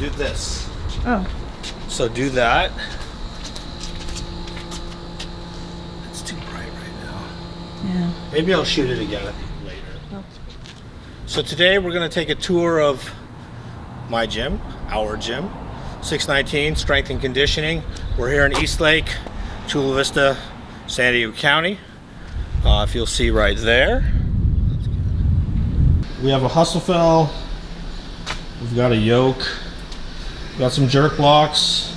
do this. Oh. So do that. It's too bright right now. Yeah. Maybe I'll shoot it again later. Oh. So today we're going to take a tour of my gym, our gym, 619 Strength and Conditioning. We're here in Eastlake, Chula Vista, San Diego County. If you'll see right there. We have a Hustlefell. We've got a yoke. We've got some jerk blocks.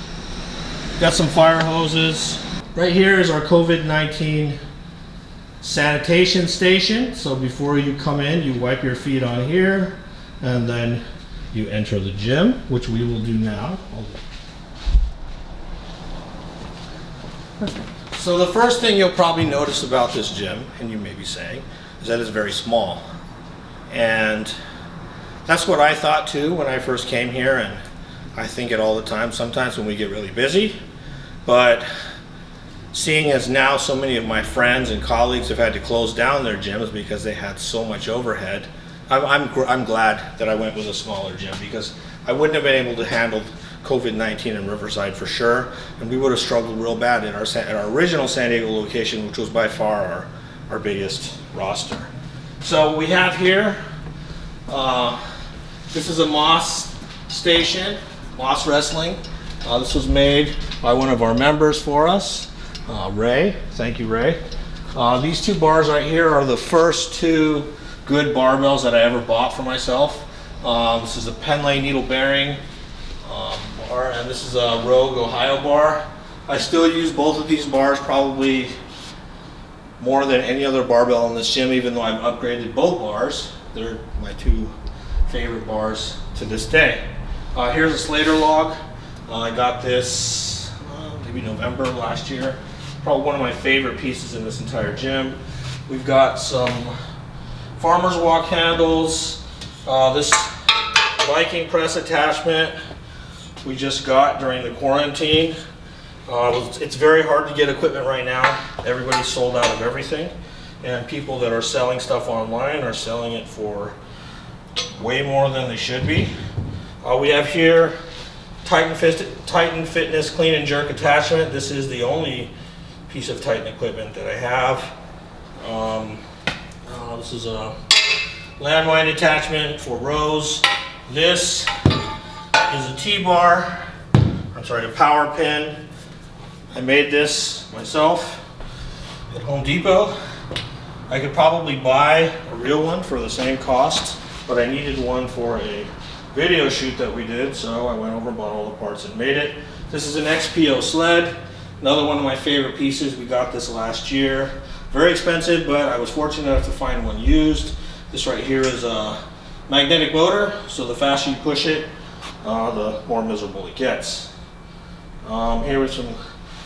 Got some fire hoses. Right here is our COVID-19 sanitation station. So before you come in, you wipe your feet on here, and then you enter the gym, which we will do now. Perfect. So the first thing you'll probably notice about this gym, and you may be saying, is that it's very small. And that's what I thought too when I first came here, and I think it all the time sometimes when we get really busy. But seeing as now so many of my friends and colleagues have had to close down their gyms because they had so much overhead, I'm glad that I went with a smaller gym, because I wouldn't have been able to handle COVID-19 in Riverside for sure, and we would have struggled real bad at our original San Diego location, which was by far our biggest roster. So we have here, this is a Moss station, Moss Wrestling. This was made by one of our members for us, Ray. Thank you, Ray. These two bars right here are the first two good barbells that I ever bought for myself. This is a Penlay needle bearing bar, and this is a Rogue Ohio bar. I still use both of these bars probably more than any other barbell in this gym, even though I've upgraded both bars. They're my two favorite bars to this day. Here's a Slater log. I got this maybe November last year. Probably one of my favorite pieces in this entire gym. We've got some farmer's walk handles. This Viking press attachment we just got during the quarantine. It's very hard to get equipment right now. Everybody's sold out of everything, and people that are selling stuff online are selling it for way more than they should be. We have here Titan Fitness clean and jerk attachment. This is the only piece of Titan equipment that I have. This is a landmine attachment for rows. This is a T-bar, a power pin. I made this myself at Home Depot. I could probably buy a real one for the same cost, but I needed one for a video shoot that we did, so I went over and bought all the parts and made it. This is an XPO sled, another one of my favorite pieces. We got this last year. Very expensive, but I was fortunate enough to find one used. This right here is a magnetic motor, so the faster you push it, the more miserable it gets. Here are some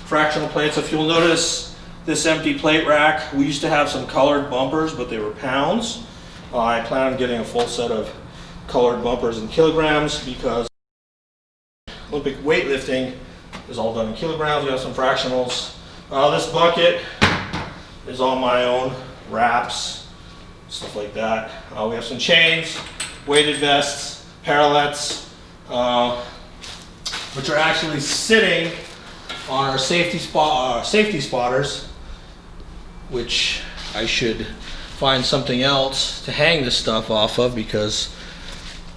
fractional plates. If you'll notice this empty plate rack, we used to have some colored bumpers, but they were pounds. I plan on getting a full set of colored bumpers in kilograms, because Olympic weightlifting is all done in kilograms. We have some fractionals. This bucket is all my own wraps, stuff like that. We have some chains, weighted vests, parallettes, which are actually sitting on our safety spotters, which I should find something else to hang this stuff off of, because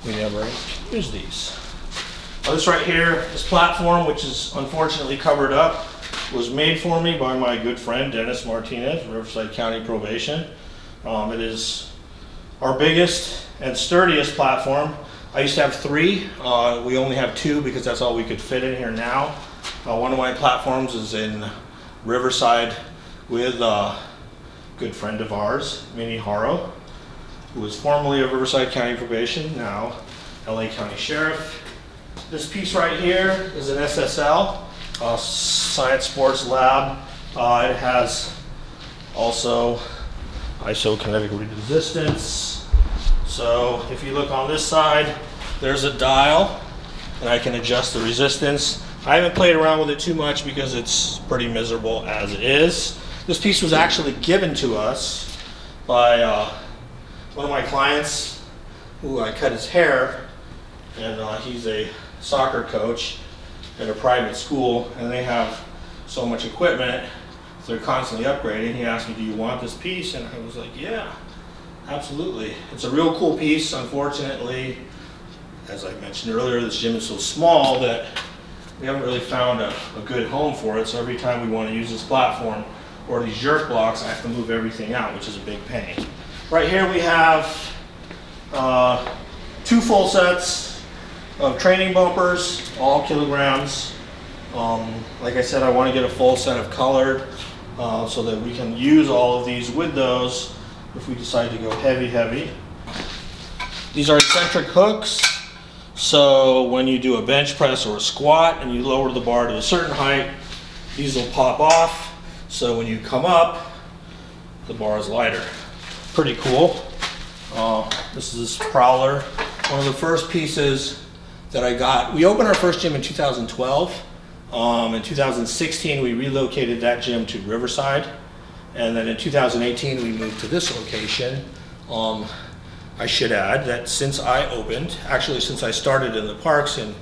we never use these. This right here, this platform, which is unfortunately covered up, was made for me by my good friend Dennis Martinez, Riverside County Probation. It is our biggest and sturdiest platform. I used to have three. We only have two because that's all we could fit in here now. One of my platforms is in Riverside with a good friend of ours, Minnie Haro, who was formerly of Riverside County Probation, now LA County Sheriff. This piece right here is an SSL, Science Sports Lab. It has also isokinetic resistance. So if you look on this side, there's a dial, and I can adjust the resistance. I haven't played around with it too much because it's pretty miserable as it is. This piece was actually given to us by one of my clients, who I cut his hair, and he's a soccer coach at a private school, and they have so much equipment, they're constantly upgrading. He asked me, do you want this piece? And I was like, yeah, absolutely. It's a real cool piece. Unfortunately, as I mentioned earlier, this gym is so small that we haven't really found a good home for it. So every time we want to use this platform or these jerk blocks, I have to move everything out, which is a big pain. Right here we have 2 full sets of training bumpers, all kilograms. Like I said, I want to get a full set of colored so that we can use all of these with those if we decide to go heavy. These are eccentric hooks, so when you do a bench press or a squat and you lower the bar to a certain height, these will pop off, so when you come up, the bar is lighter. Pretty cool. This is this Prowler, one of the first pieces that I got. We opened our first gym in 2012. In 2016, we relocated that gym to Riverside, and then in 2018, we moved to this location. I should add that since I opened, actually since I started in the parks in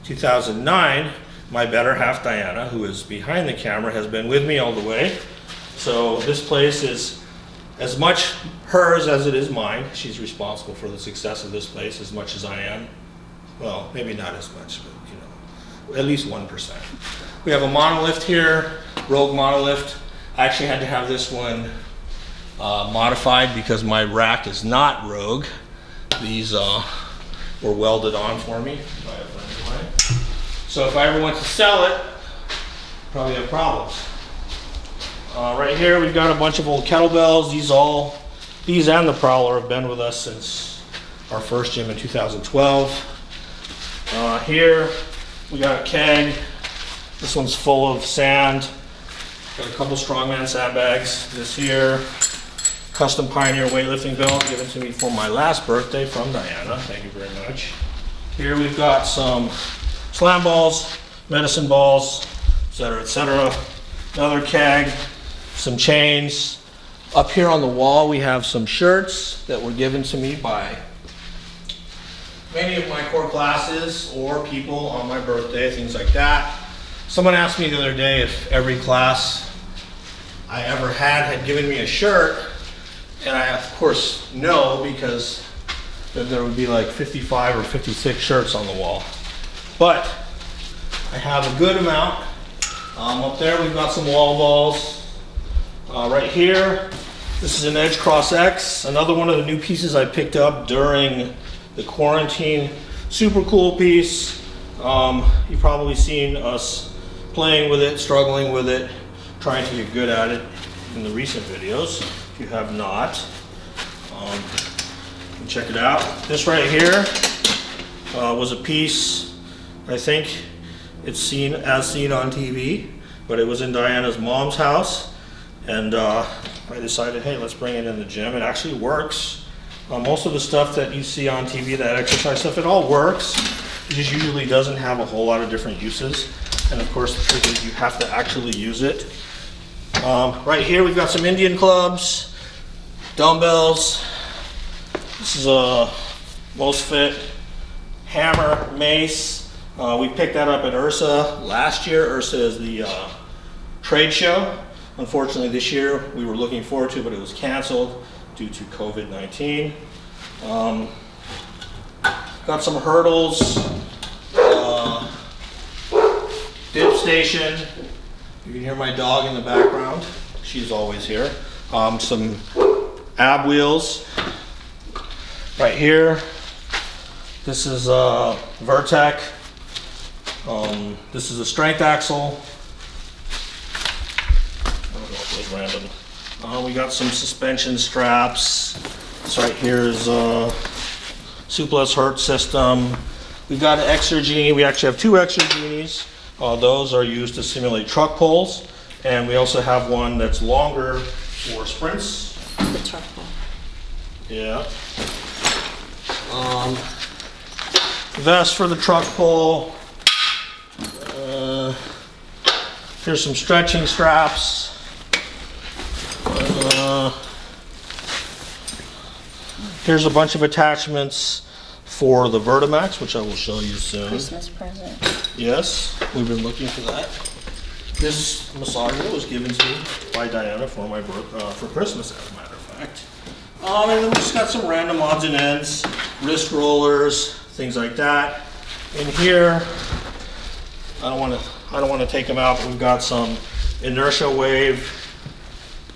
2009, my better half, Diana, who is behind the camera, has been with me all the way. So this place is as much hers as it is mine. She's responsible for the success of this place as much as I am. Well, maybe not as much, but you know, at least 1%. We have a monolift here, Rogue monolift. I actually had to have this one modified because my rack is not Rogue. These were welded on for me by a friend of mine. So if I ever went to sell it, probably have problems. Right here we've got a bunch of old kettlebells. These and the Prowler have been with us since our first gym in 2012. Here we got a keg. This one's full of sand. Got a couple strongman sandbags. This here, custom Pioneer weightlifting belt given to me for my last birthday from Diana. Thank you very much. Here we've got some slam balls, medicine balls, etc., etc. Another keg, some chains. Up here on the wall we have some shirts that were given to me by many of my core classes or people on my birthday, things like that. Someone asked me the other day if every class I ever had given me a shirt, and I of course no, because then there would be like 55 or 56 shirts on the wall. But I have a good amount. Up there we've got some wall balls. Right here, this is an Edge Cross X, another one of the new pieces I picked up during the quarantine. Super cool piece. You've probably seen us playing with it, struggling with it, trying to get good at it in the recent videos. If you have not, you can check it out. This right here was a piece, I think it's seen on TV, but it was in Diana's mom's house, and I decided, hey, let's bring it in the gym. It actually works. Most of the stuff that you see on TV, that exercise stuff, it all works. It just usually doesn't have a whole lot of different uses. And of course, the trick is you have to actually use it. Right here, we've got some Indian clubs, dumbbells. This is a Most Fit hammer, mace. We picked that up at Ursa last year. Ursa is the trade show. Unfortunately, this year we were looking forward to, but it was canceled due to COVID-19. Got some hurdles, dip station. You can hear my dog in the background. She's always here. Some ab wheels. Right here, this is Vertec. This is a strength axle. I don't know if it was random. We got some suspension straps. This right here is Suples Hertz system. We've got an Exergenie. We actually have 2 Exergenies. Those are used to simulate truck pulls. And we also have one that's longer for sprints. The truck pull. Yeah. Vest for the truck pull. Here's some stretching straps. Here's a bunch of attachments for the Vertimax, which I will show you soon. Christmas present. Yes, we've been looking for that. This massager was given to me by Diana for my for Christmas, as a matter of fact. And then we just got some random odds and ends, wrist rollers, things like that. In here, I don't want to take them out. But we've got some inertia wave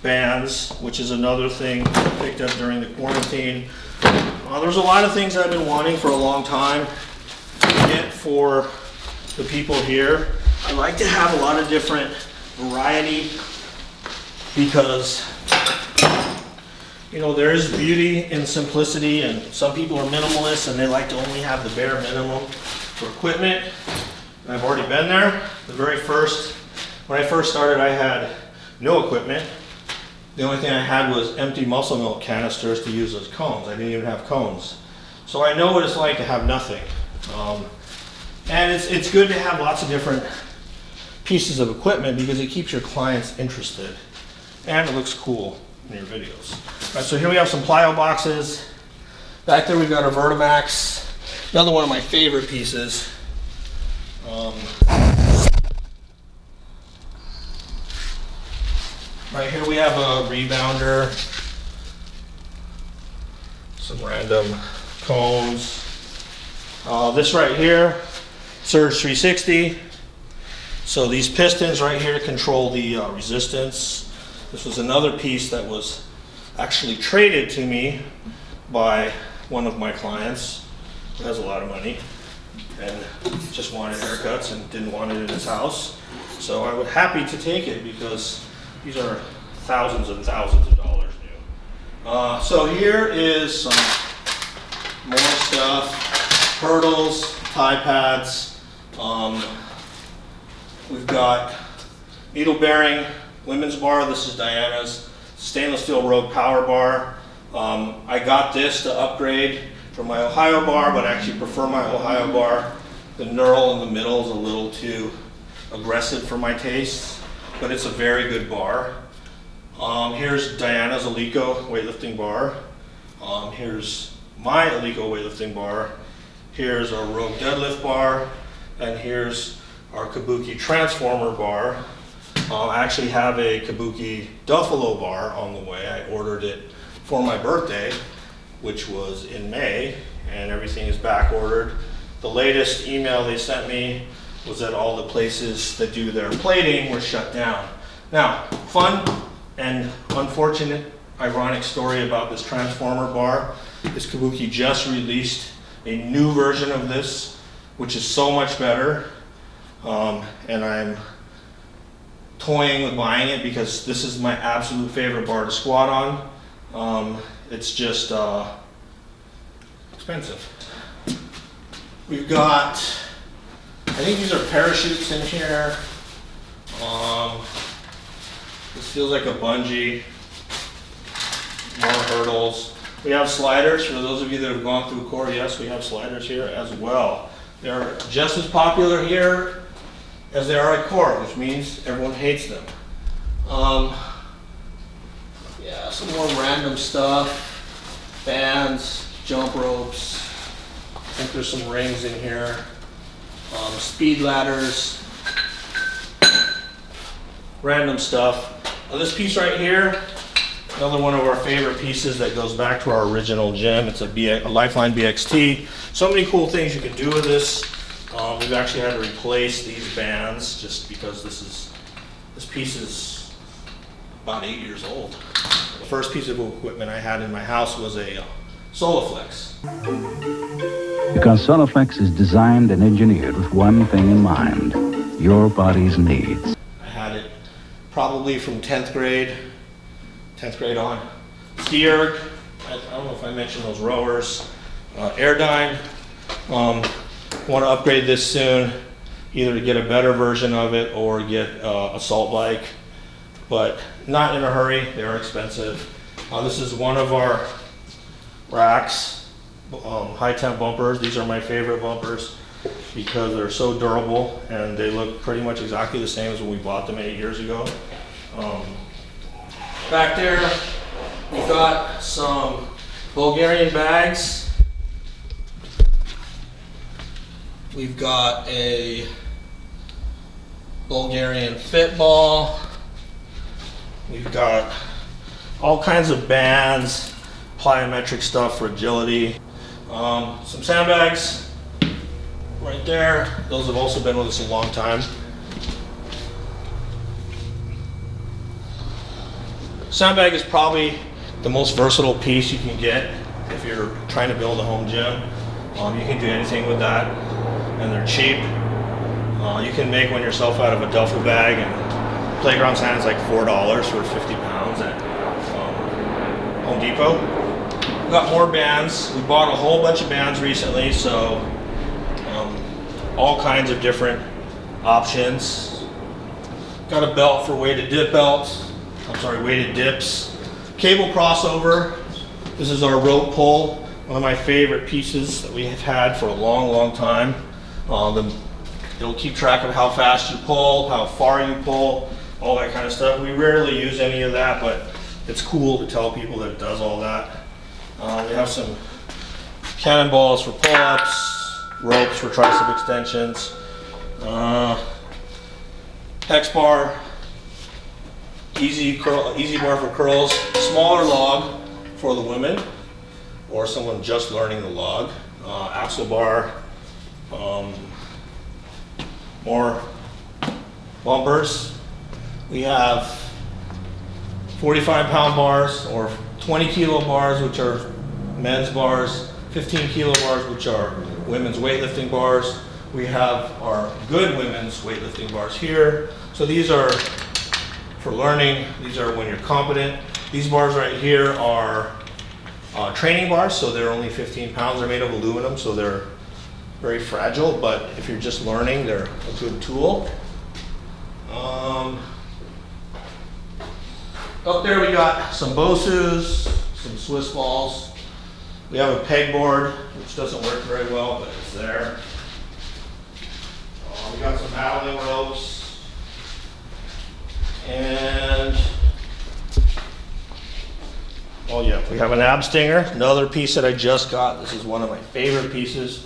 bands, which is another thing I picked up during the quarantine. There's a lot of things I've been wanting for a long time to get for the people here. I like to have a lot of different variety because, you know, there is beauty in simplicity, and some people are minimalists and they like to only have the bare minimum for equipment. And I've already been there. When I first started, I had no equipment. The only thing I had was empty muscle milk canisters to use as cones. I didn't even have cones. So I know what it's like to have nothing. And it's good to have lots of different pieces of equipment because it keeps your clients interested. And it looks cool in your videos. All right, so here we have some plyo boxes. Back there we've got a Vertimax. Another one of my favorite pieces. Right here we have a rebounder, some random cones. This right here, Surge 360. So these pistons right here control the resistance. This was another piece that was actually traded to me by one of my clients who has a lot of money and just wanted haircuts and didn't want it in his house. So I was happy to take it because these are thousands and thousands of dollars new. So here is some more stuff. Hurdles, tie pads. We've got needle bearing women's bar. This is Diana's stainless steel Rogue power bar. I got this to upgrade from my Ohio bar, but I actually prefer my Ohio bar. The knurl in the middle is a little too aggressive for my tastes, but it's a very good bar. Here's Diana's Eleiko weightlifting bar. Here's my Eleiko weightlifting bar. Here's our Rogue deadlift bar, and here's our Kabuki transformer bar. I actually have a Kabuki Duffalo bar on the way. I ordered it for my birthday, which was in May, and everything is back ordered. The latest email they sent me was that all the places that do their plating were shut down. Now, fun and unfortunate, ironic story about this transformer bar is Kabuki just released a new version of this, which is so much better, and I'm toying with buying it because this is my absolute favorite bar to squat on. It's just expensive. We've got, I think these are parachutes in here. This feels like a bungee. More hurdles. We have sliders. For those of you that have gone through core, yes, we have sliders here as well. They're just as popular here as they are at core, which means everyone hates them. Yeah, some more random stuff. Bands, jump ropes. I think there's some rings in here. Speed ladders. Random stuff. This piece right here, another one of our favorite pieces that goes back to our original gym. It's a Lifeline BXT. So many cool things you can do with this. We've actually had to replace these bands just because this piece is about 8 years old. The first piece of equipment I had in my house was a Soloflex. Because Soloflex is designed and engineered with one thing in mind, your body's needs. I had it probably from 10th grade on. Ski erg, I don't know if I mentioned those rowers. Airdyne, want to upgrade this soon, either to get a better version of it or get a salt bike, but not in a hurry. They are expensive. This is one of our racks, high temp bumpers. These are my favorite bumpers because they're so durable and they look pretty much exactly the same as when we bought them 8 years ago. Back there, we've got some Bulgarian bags. We've got a Bulgarian fit ball. We've got all kinds of bands, plyometric stuff for agility. Some sandbags right there. Those have also been with us a long time. Sandbag is probably the most versatile piece you can get if you're trying to build a home gym. You can do anything with that, and they're cheap. You can make one yourself out of a duffel bag, and playground sand is like $4 for 50 pounds at Home Depot. We've got more bands. We bought a whole bunch of bands recently, so all kinds of different options. Got a belt for weighted dips. Cable crossover. This is our rope pull. One of my favorite pieces that we have had for a long, long time. It'll keep track of how fast you pull, how far you pull, all that kind of stuff. We rarely use any of that, but it's cool to tell people that it does all that. We have some cannonballs for pull-ups, ropes for tricep extensions, hex bar, easy bar for curls, smaller log for the women or someone just learning the log, axle bar, more bumpers. We have 45-pound bars or 20-kilo bars, which are men's bars, 15-kilo bars, which are women's weightlifting bars. We have our good women's weightlifting bars here. So these are for learning. These are when you're competent. These bars right here are training bars, so they're only 15 pounds. They're made of aluminum, so they're very fragile, but if you're just learning, they're a good tool. Up there we got some Bosus, some Swiss balls. We have a pegboard, which doesn't work very well, but it's there. We got some paddling ropes. And, oh yeah, we have an ab stinger, another piece that I just got. This is one of my favorite pieces.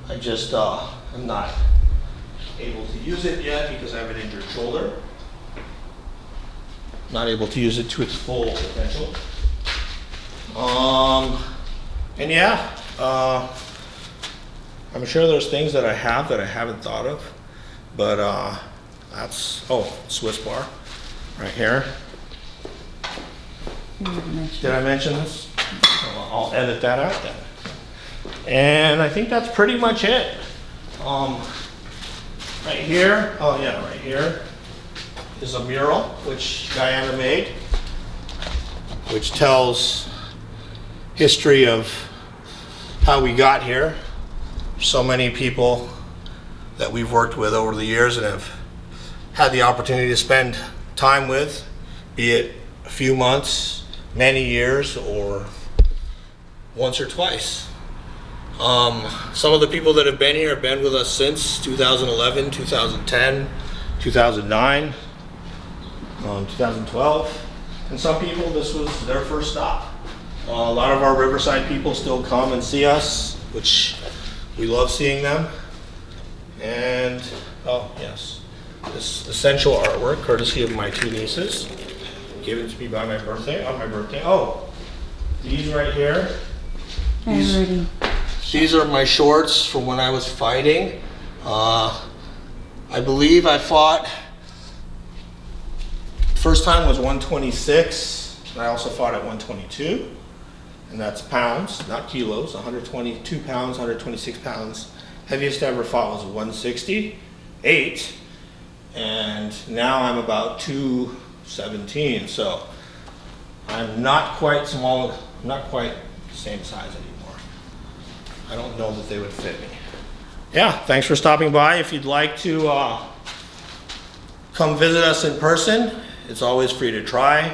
I just, I'm not able to use it yet because I have an injured shoulder. Not able to use it to its full potential. And yeah, I'm sure there's things that I have that I haven't thought of, but that's, Swiss bar right here. Did I mention this? I'll edit that out then. And I think that's pretty much it. Right here, right here is a mural which Diana made, which tells history of how we got here. So many people that we've worked with over the years and have had the opportunity to spend time with, be it a few months, many years, or once or twice. Some of the people that have been here have been with us since 2011, 2010, 2009, 2012. And some people, this was their first stop. A lot of our Riverside people still come and see us, which we love seeing them. And, oh yes, this essential artwork, courtesy of my two nieces, given to me by my birthday, on my birthday. Oh, these right here. These are my shorts from when I was fighting. I believe I fought, first time was 126, and I also fought at 122, and that's pounds, not kilos, 122 pounds, 126 pounds. Heaviest I ever fought was 168, and now I'm about 217, so I'm not quite small, I'm not quite the same size anymore. I don't know that they would fit me. Yeah, thanks for stopping by. If you'd like to come visit us in person, it's always free to try.